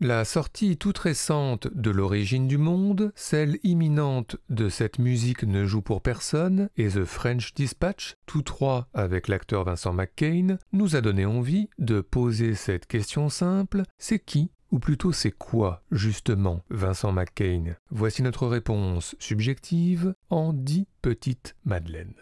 La sortie toute récente de L'origine du monde, celle imminente de Cette musique ne joue pour personne et The French Dispatch, tous trois avec l'acteur Vincent McCain, nous a donné envie de poser cette question simple, c'est qui ? Ou plutôt c'est quoi, justement, Vincent McCain ? Voici notre réponse subjective en 10 petites madeleines.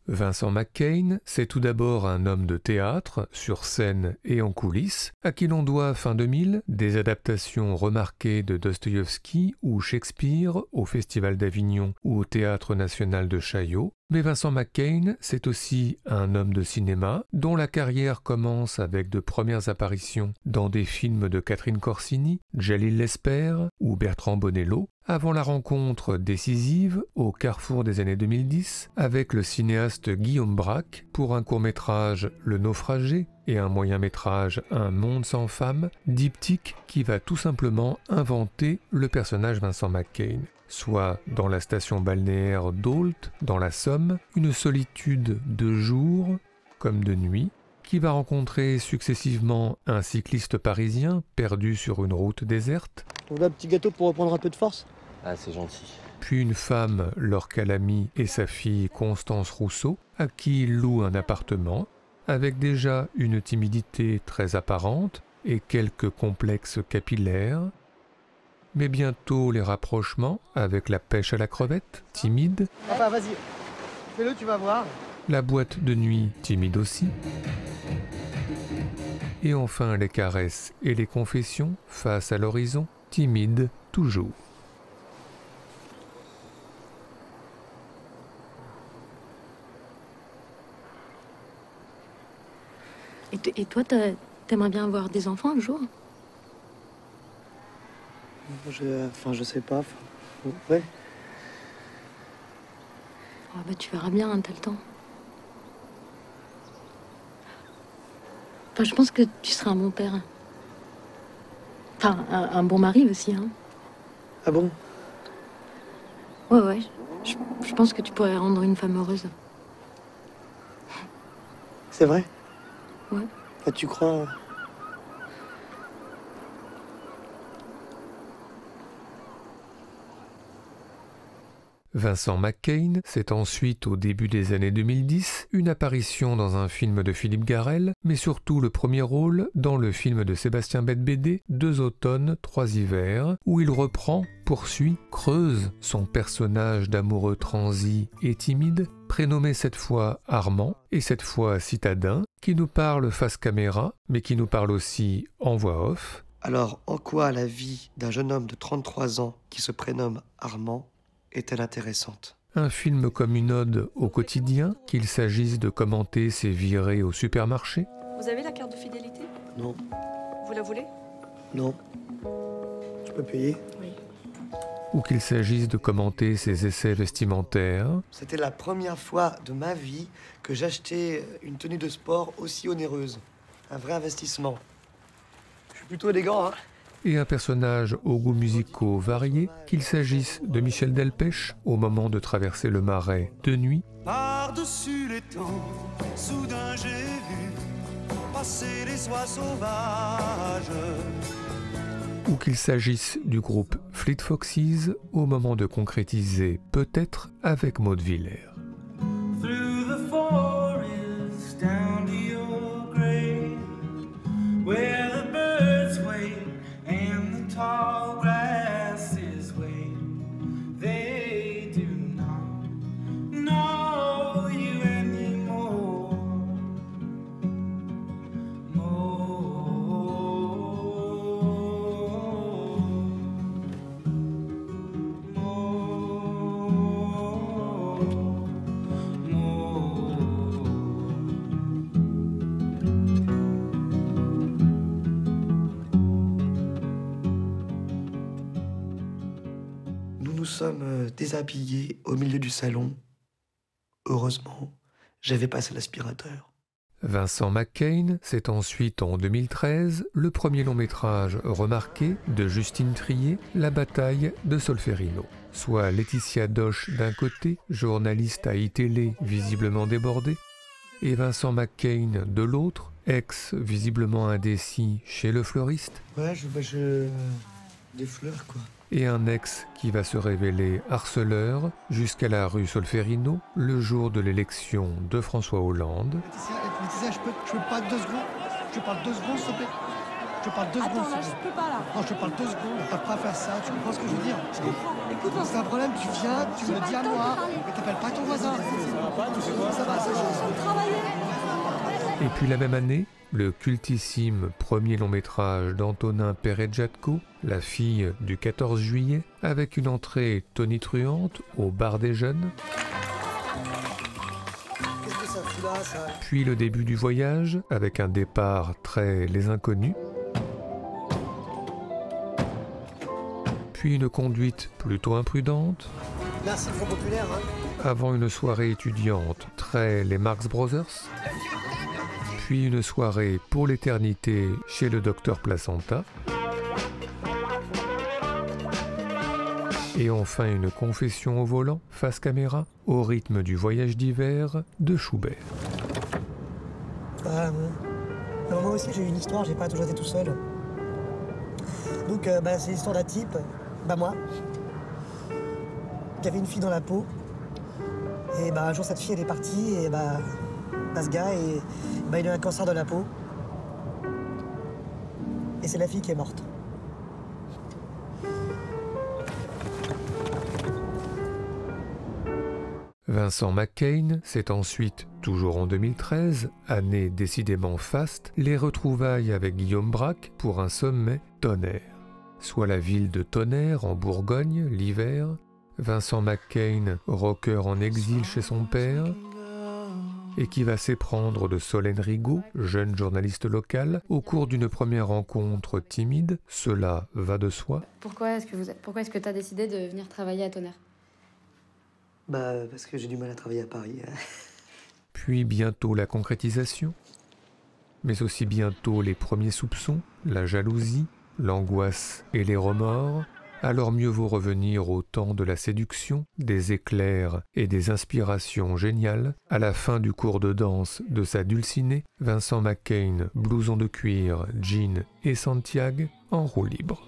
Vincent McCain, c'est tout d'abord un homme de théâtre, sur scène et en coulisses, à qui l'on doit fin 2000 des adaptations remarquées de Dostoïevski ou Shakespeare au Festival d'Avignon ou au Théâtre national de Chaillot. Mais Vincent McCain, c'est aussi un homme de cinéma dont la carrière commence avec de premières apparitions dans des films de Catherine Corsini, Jalil Lesper ou Bertrand Bonello, avant la rencontre décisive au carrefour des années 2010 avec le cinéaste Guillaume Braque pour un court-métrage Le Naufragé et un moyen-métrage Un monde sans femme, diptyque qui va tout simplement inventer le personnage Vincent McCain. Soit dans la station balnéaire d'Ault, dans la Somme, une solitude de jour comme de nuit, qui va rencontrer successivement un cycliste parisien perdu sur une route déserte. Voilà un petit gâteau pour reprendre un peu de force. Ah, c'est gentil. Puis une femme, Laure Calamy, et sa fille Constance Rousseau, à qui il loue un appartement, avec déjà une timidité très apparente et quelques complexes capillaires, mais bientôt les rapprochements avec la pêche à la crevette, timide. Enfin, vas-y, fais-le, tu vas voir. La boîte de nuit, timide aussi. Et enfin les caresses et les confessions face à l'horizon, timide toujours. Et toi, t'aimerais bien avoir des enfants un jour? Je sais pas. Ouais. Oh, bah, tu verras bien, hein, t'as le temps. Enfin, je pense que tu seras un bon père. Enfin, un bon mari aussi, hein. Ah bon? Ouais. Je pense que tu pourrais rendre une femme heureuse. C'est vrai? Ouais. Ah, tu crois? Vincent McCain, c'est ensuite au début des années 2010 une apparition dans un film de Philippe Garrel, mais surtout le premier rôle dans le film de Sébastien Bette-Bédé, 2 automnes, 3 hivers, où il reprend, poursuit, creuse son personnage d'amoureux transi et timide, prénommé cette fois Armand et cette fois citadin, qui nous parle face caméra, mais qui nous parle aussi en voix off. Alors, en quoi la vie d'un jeune homme de 33 ans qui se prénomme Armand est-elle intéressante? Un film comme une ode au quotidien, qu'il s'agisse de commenter ses virées au supermarché. Vous avez la carte de fidélité? Non. Vous la voulez? Non. Je peux payer? Oui. Ou qu'il s'agisse de commenter ses essais vestimentaires. C'était la première fois de ma vie que j'achetais une tenue de sport aussi onéreuse. Un vrai investissement. Je suis plutôt élégant, hein? Et un personnage aux goûts musicaux variés, qu'il s'agisse de Michel Delpech au moment de traverser le Marais de nuit. Par-dessus les temps, soudain j'ai vu passer les oies sauvages. Ou qu'il s'agisse du groupe Fleet Foxes au moment de concrétiser peut-être avec Maud Villers. Through the forest, down to your grave, where the birds wait and the tall grasses wave. They do not know you anymore. Nous sommes déshabillés au milieu du salon. Heureusement, j'avais passé l'aspirateur. Vincent McCain, c'est ensuite en 2013 le premier long-métrage remarqué de Justine Triet, La bataille de Solferino. Soit Laetitia Doche d'un côté, journaliste à iTélé visiblement débordée, et Vincent McCain de l'autre, ex visiblement indécis chez le fleuriste. Ouais, des fleurs, quoi. Et un ex qui va se révéler harceleur jusqu'à la rue Solferino le jour de l'élection de François Hollande. Laetitia, je peux pas 2 secondes. Je parle 2 secondes, s'il te plaît. Je parle 2 secondes. Attends, là, je peux pas, là. Non, je te parle 2 secondes. T'as pas à faire ça. Tu comprends ce que je veux dire? Je comprends. Écoute-moi. C'est un problème, tu viens, tu me dis à moi, mais t'appelles pas ton voisin. Ça va, ça va. Travailler. Et puis la même année, le cultissime premier long métrage d'Antonin Perret-Jatko, La fille du 14 juillet, avec une entrée tonitruante au bar des jeunes. Qu'est-ce que ça fout là, ça? Puis le début du voyage, avec un départ très Les Inconnus. Puis une conduite plutôt imprudente. Merci, le Front Populaire, hein. Avant une soirée étudiante très Les Marx Brothers. Puis une soirée pour l'éternité chez le docteur Placenta. Et enfin une confession au volant, face caméra, au rythme du voyage d'hiver de Schubert. Moi aussi j'ai eu une histoire, j'ai pas toujours été tout seul. Donc c'est l'histoire d'un type, moi, qui avait une fille dans la peau. Et un jour cette fille elle est partie et ce gars il a eu un cancer de la peau. Et c'est la fille qui est morte. Vincent McCain, c'est ensuite, toujours en 2013, année décidément faste, les retrouvailles avec Guillaume Braque pour un sommet Tonnerre. Soit la ville de Tonnerre, en Bourgogne, l'hiver, Vincent McCain, rocker en exil chez son père, et qui va s'éprendre de Solène Rigaud, jeune journaliste locale, au cours d'une première rencontre timide, cela va de soi. Pourquoi est-ce que tu as décidé de venir travailler à Tonnerre? Parce que j'ai du mal à travailler à Paris. Puis bientôt la concrétisation, mais aussi bientôt les premiers soupçons, la jalousie, l'angoisse et les remords. Alors mieux vaut revenir au temps de la séduction, des éclairs et des inspirations géniales. À la fin du cours de danse de sa dulcinée, Vincent McCain, blouson de cuir, jean et Santiago en roue libre.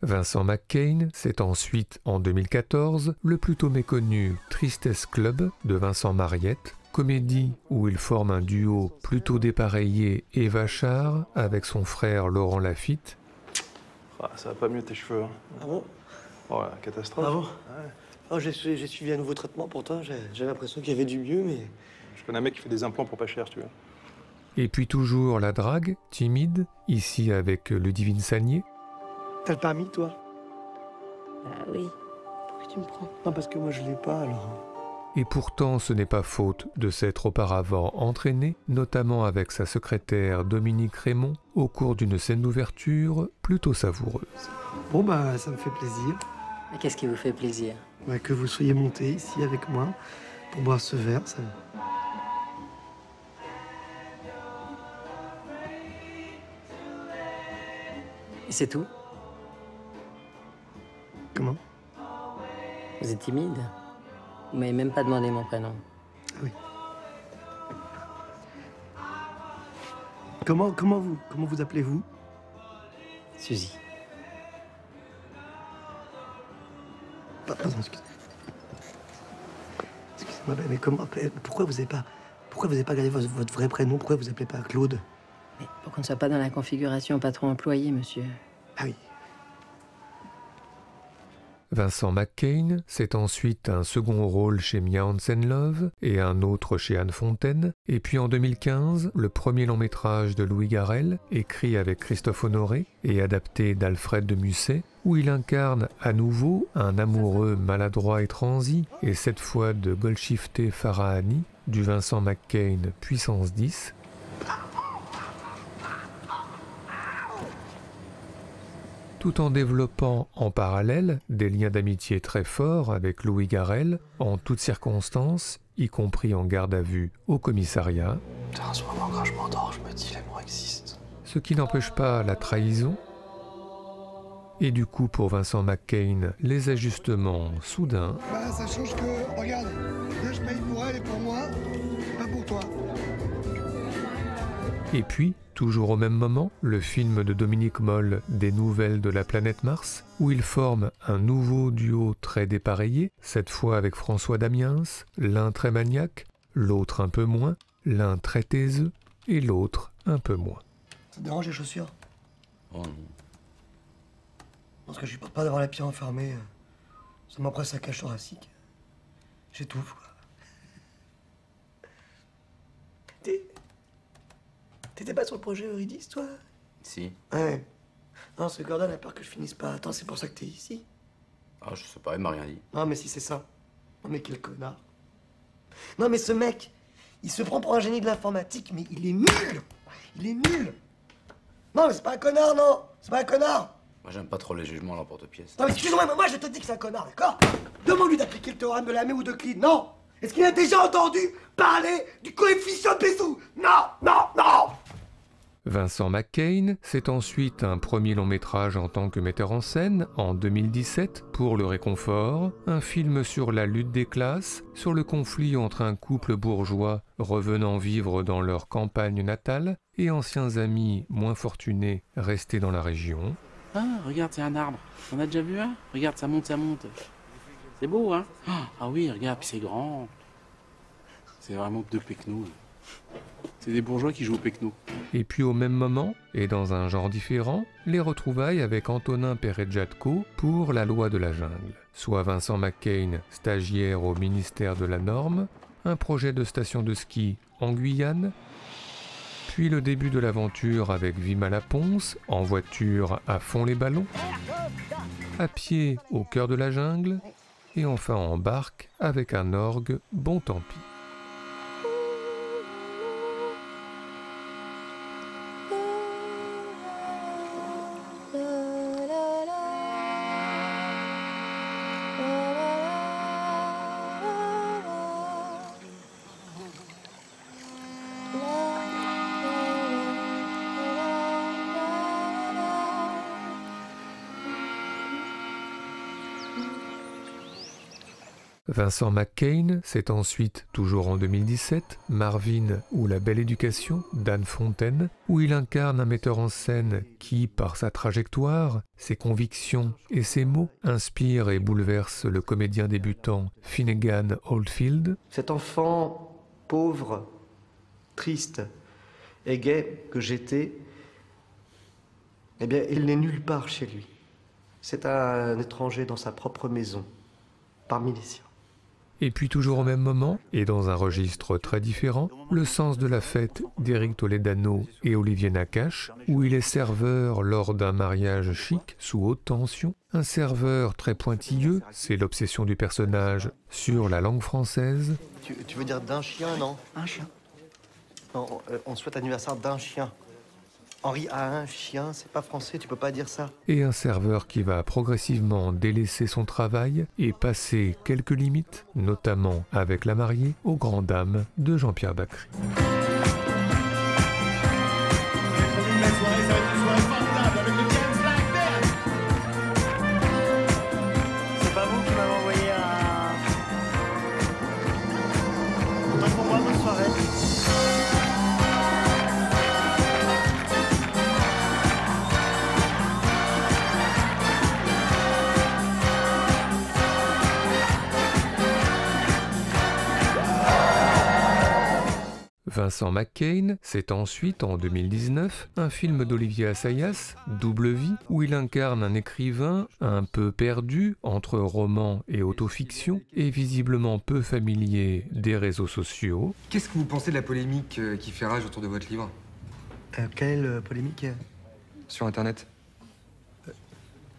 Vincent McCain, c'est ensuite, en 2014, le plutôt méconnu Tristesse Club de Vincent Mariette, comédie où il forme un duo plutôt dépareillé et vachard avec son frère Laurent Lafitte. Ah, ça va pas mieux tes cheveux. Hein. Ah bon? Oh, la catastrophe. Ah bon? Ouais. Oh, j'ai suivi un nouveau traitement pourtant, j'avais l'impression qu'il y avait du mieux, mais... Je connais un mec qui fait des implants pour pas cher, si tu veux. Et puis toujours la drague, timide, ici avec Ludivine Sagnier. T'as le permis, toi? Ah oui. Pourquoi tu me prends? Non, parce que moi je l'ai pas, alors... Et pourtant, ce n'est pas faute de s'être auparavant entraîné, notamment avec sa secrétaire Dominique Raymond, au cours d'une scène d'ouverture plutôt savoureuse. Bon, ça me fait plaisir. Mais qu'est-ce qui vous fait plaisir? Que vous soyez monté ici avec moi pour boire ce verre, ça... Et c'est tout? Comment? Vous êtes timide? Vous m'avez même pas demandé mon prénom. Ah oui. Comment vous appelez-vous? Suzy. Pardon, excusez-moi, mais pourquoi vous n'avez pas gardé votre vrai prénom? Pourquoi vous appelez pas Claude? Mais pour qu'on ne soit pas dans la configuration patron-employé, monsieur. Ah oui. Vincent McCain, c'est ensuite un second rôle chez Mia Hansen-Løve et un autre chez Anne Fontaine, et puis en 2015, le premier long métrage de Louis Garrel, écrit avec Christophe Honoré et adapté d'Alfred de Musset, où il incarne à nouveau un amoureux maladroit et transi, et cette fois de Golshifteh Farahani, du Vincent McCain puissance 10, tout en développant en parallèle des liens d'amitié très forts avec Louis Garrel, en toutes circonstances, y compris en garde à vue au commissariat. Putain, ce moment quand je m'endors, je me dis l'amour existe. Ce qui n'empêche pas la trahison, et du coup pour Vincent McCain, les ajustements soudains. Bah ça change que, regarde, là je paye pour elle et pour moi, pas pour toi. Et puis, toujours au même moment, le film de Dominique Moll, Des nouvelles de la planète Mars, où il forme un nouveau duo très dépareillé, cette fois avec François Damiens, l'un très maniaque, l'autre un peu moins, l'un très taiseux et l'autre un peu moins. Ça te dérange les chaussures? Oh non. Parce que je supporte pas d'avoir la pied enfermée. Ça m'empresse la cage thoracique. J'étouffe, quoi. T'étais pas sur le projet Eurydice, toi? Si. Ouais. Non, parce que Gordon a peur que je finisse pas. Attends, c'est pour ça que t'es ici? Ah, je sais pas, il m'a rien dit. Non, mais si c'est ça. Non, mais quel connard. Non, mais ce mec, il se prend pour un génie de l'informatique, mais il est nul. Il est nul. Non, mais c'est pas un connard, non. C'est pas un connard. Moi, j'aime pas trop les jugements à l'emporte-pièce. Non, mais excuse-moi, mais moi, je te dis que c'est un connard, d'accord? Demande-lui d'appliquer le théorème de Lamé ou de Kleene, non. Est-ce qu'il a déjà entendu parler du coefficient de Bézout? Non, non, non. Vincent McCain, c'est ensuite un premier long métrage en tant que metteur en scène, en 2017, pour Le Réconfort, un film sur la lutte des classes, sur le conflit entre un couple bourgeois revenant vivre dans leur campagne natale et anciens amis moins fortunés restés dans la région. Ah, regarde, c'est un arbre. On a déjà vu un? Regarde, ça monte, ça monte. C'est beau, hein? Ah oui, regarde, puis c'est grand. C'est vraiment que de Pecno. C'est des bourgeois qui jouent au Pecno. Et puis au même moment, et dans un genre différent, les retrouvailles avec Antonin Perejatko pour La loi de la jungle. Soit Vincent McCain, stagiaire au ministère de la Norme, un projet de station de ski en Guyane, puis le début de l'aventure avec Vima Laponce, en voiture à fond les ballons, à pied au cœur de la jungle, et enfin en barque avec un orgue bon tant pis. Vincent McCain, c'est ensuite, toujours en 2017, Marvin ou La Belle Éducation d'Anne Fontaine, où il incarne un metteur en scène qui, par sa trajectoire, ses convictions et ses mots, inspire et bouleverse le comédien débutant Finnegan Oldfield. Cet enfant pauvre, triste et gai que j'étais, eh bien, il n'est nulle part chez lui. C'est un étranger dans sa propre maison, parmi les siens. Et puis toujours au même moment, et dans un registre très différent, Le sens de la fête d'Éric Toledano et Olivier Nakache, où il est serveur lors d'un mariage chic sous haute tension. Un serveur très pointilleux, c'est l'obsession du personnage sur la langue française. Tu veux dire d'un chien, non? Un chien. Non, on souhaite l'anniversaire d'un chien. Henri a un chien, c'est pas français, tu peux pas dire ça. Et un serveur qui va progressivement délaisser son travail et passer quelques limites, notamment avec la mariée, aux grandes dames de Jean-Pierre Bacri. C'est pas vous qui m'avez envoyé un... Autant pour moi, bonne soirée. Vincent McCain, c'est ensuite, en 2019, un film d'Olivier Assayas, Double Vie, où il incarne un écrivain un peu perdu entre roman et autofiction, et visiblement peu familier des réseaux sociaux. Qu'est-ce que vous pensez de la polémique qui fait rage autour de votre livre? Quelle polémique? Sur Internet.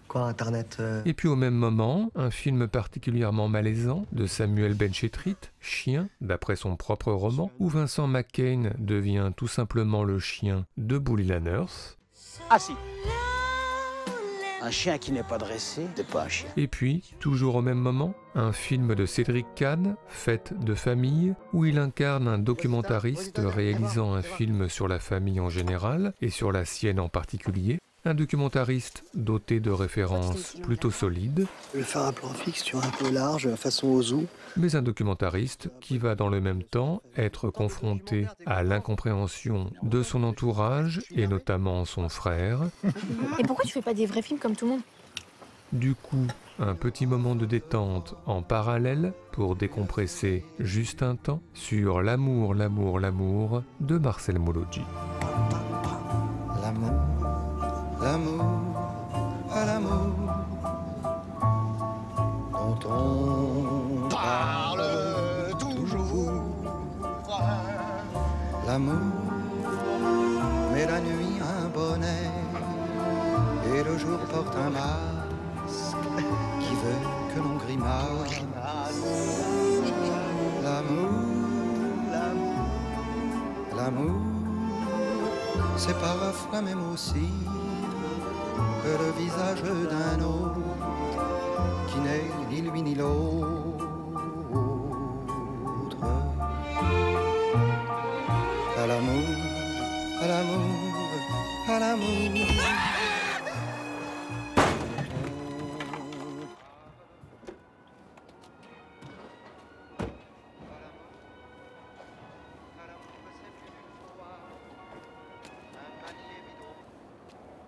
Quoi, Internet Et puis au même moment, un film particulièrement malaisant de Samuel Benchetrit, Chien, d'après son propre roman, où Vincent McCain devient tout simplement le chien de Bully Lanners. Ah si. Un chien qui n'est pas dressé, c'est pas un chien. Et puis, toujours au même moment, un film de Cédric Kahn, Fête de famille, où il incarne un documentariste réalisant un film sur la famille en général et sur la sienne en particulier. Un documentariste doté de références plutôt solides. Je vais faire un plan fixe, tu vois, un peu large, façon Ozu. Mais un documentariste qui va dans le même temps être confronté à l'incompréhension de son entourage et notamment son frère. Et pourquoi tu fais pas des vrais films comme tout le monde? Du coup, un petit moment de détente en parallèle pour décompresser juste un temps sur l'amour, l'amour, l'amour de Marcel Mologi. L'amour, à l'amour, dont on parle toujours. L'amour, met la nuit un bonnet, et le jour porte un masque qui veut que l'on grimace. L'amour, c'est parfois même aussi le visage d'un autre qui n'est ni lui ni l'autre. À l'amour, à l'amour, à l'amour.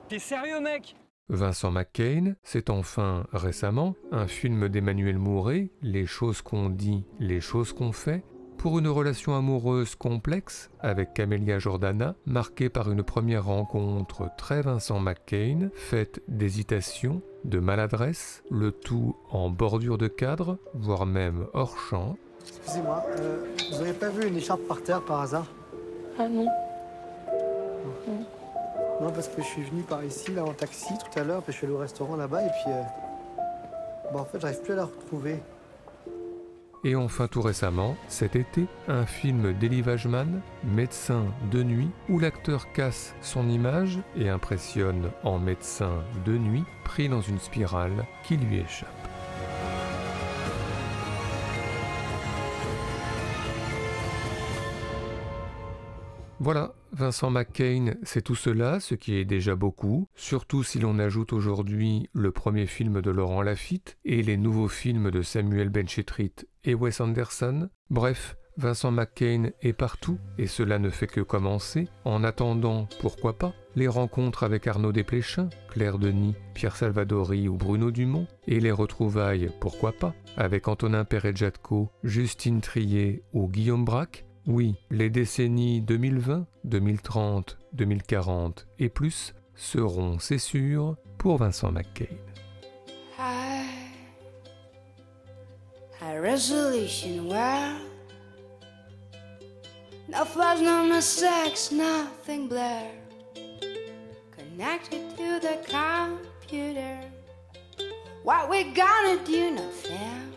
T'es sérieux, mec? Vincent McCain, c'est enfin, récemment, un film d'Emmanuel Mouret, Les choses qu'on dit, les choses qu'on fait, pour une relation amoureuse complexe avec Camélia Jordana, marquée par une première rencontre très Vincent McCain, faite d'hésitation, de maladresse, le tout en bordure de cadre, voire même hors champ. Excusez-moi, vous n'auriez pas vu une écharpe par terre par hasard? Ah non. Non, parce que je suis venu par ici, là, en taxi, tout à l'heure, puis je suis allé au restaurant là-bas, et puis... en fait, j'arrive plus à la retrouver. Et enfin tout récemment, cet été, un film d'Elie Wajman, Médecin de nuit, où l'acteur casse son image et impressionne en médecin de nuit, pris dans une spirale qui lui échappe. Voilà, Vincent McCain, c'est tout cela, ce qui est déjà beaucoup, surtout si l'on ajoute aujourd'hui le premier film de Laurent Lafitte et les nouveaux films de Samuel Benchetrit et Wes Anderson. Bref, Vincent McCain est partout, et cela ne fait que commencer. En attendant, pourquoi pas, les rencontres avec Arnaud Desplechin, Claire Denis, Pierre Salvadori ou Bruno Dumont, et les retrouvailles, pourquoi pas, avec Antonin Perret-Jadco, Justine Triet ou Guillaume Braque. Oui, les décennies 2020, 2030, 2040 et plus seront, c'est sûr, pour Vincent McCain. High resolution world. No flaws, no mistakes, nothing blurred. Connected to the computer. What we gonna do, nothing.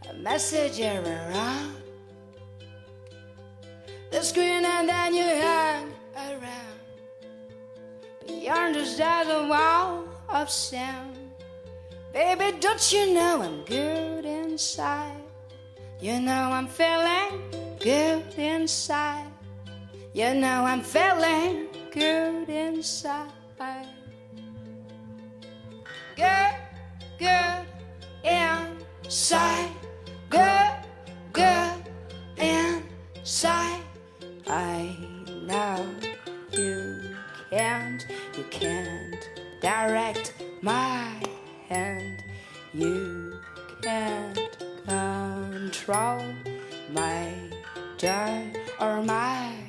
A message error on the screen and then you hang around. Beyond us there's a wall of sound. Baby, don't you know I'm good inside? You know I'm feeling good inside. You know I'm feeling good inside. Good, good inside. Good, good inside. I know you can't direct my hand. You can't control my die, or am I